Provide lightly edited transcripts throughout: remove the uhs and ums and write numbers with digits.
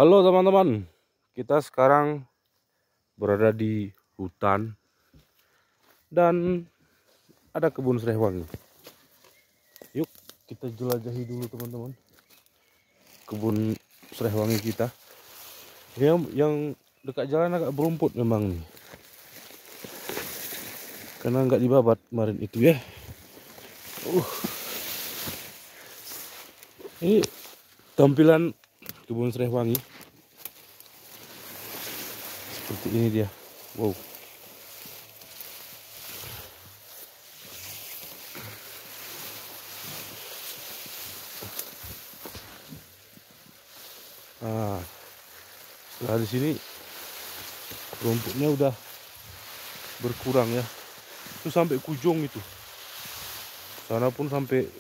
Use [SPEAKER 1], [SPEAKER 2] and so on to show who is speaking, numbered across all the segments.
[SPEAKER 1] Halo teman-teman, kita sekarang berada di hutan dan ada kebun serai wangi. Yuk kita jelajahi dulu teman-teman kebun serai wangi kita. Yang dekat jalan agak berumput memang nih, karena nggak dibabat kemarin itu ya. Ini tampilan kebun serai wangi seperti ini dia. Wow. Nah, setelah di sini rumputnya udah berkurang ya. Itu sampai ke ujung itu. Sana pun sampai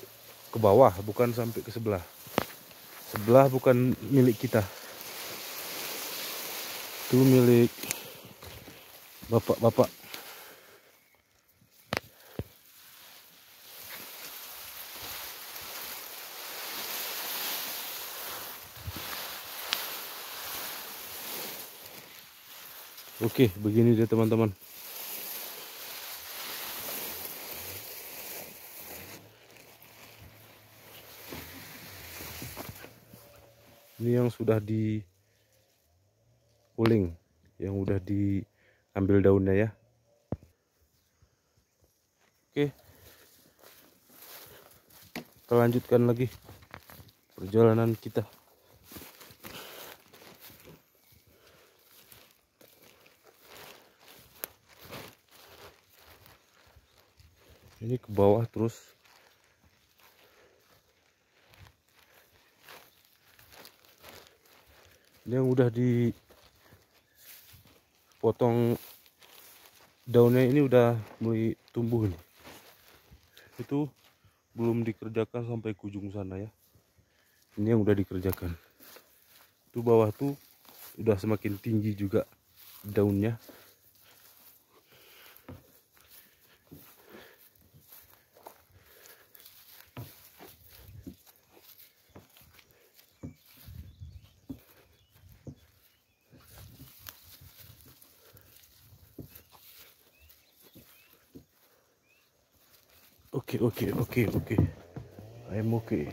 [SPEAKER 1] ke bawah, bukan sampai ke sebelah. Sebelah bukan milik kita. Itu milik bapak-bapak. Oke, begini dia teman-teman. Ini yang sudah di puling, yang udah diambil daunnya ya. Oke, kita lanjutkan lagi perjalanan kita. Ini ke bawah terus. Ini yang udah dipotong daunnya, ini udah mulai tumbuh nih. Itu belum dikerjakan sampai ke ujung sana ya. Ini yang udah dikerjakan. Itu bawah tuh udah semakin tinggi juga daunnya. Oke. I'm okay.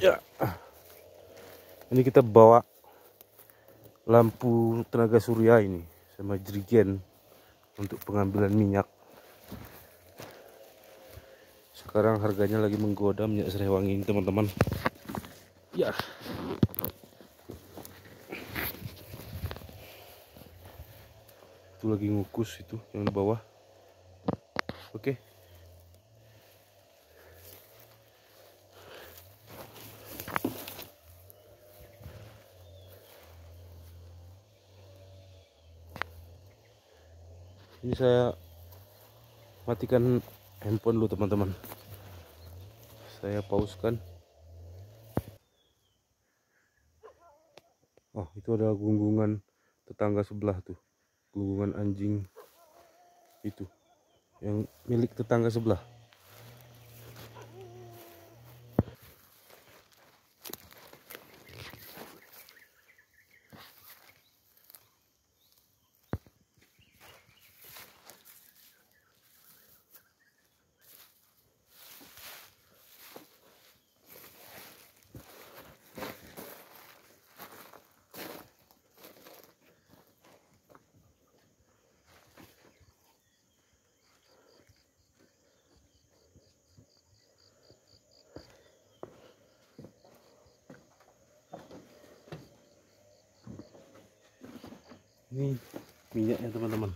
[SPEAKER 1] Ya. Ini kita bawa lampu tenaga surya ini sama jerigen untuk pengambilan minyak. Sekarang harganya lagi menggoda minyak serai wangi ini teman-teman. Ya. Itu lagi ngukus itu yang di bawah. Oke. Ini saya matikan handphone dulu teman-teman. Saya pauskan. Oh, itu ada gunggungan tetangga sebelah tuh. Gunggungan anjing itu yang milik tetangga sebelah. Ini minyaknya teman-teman.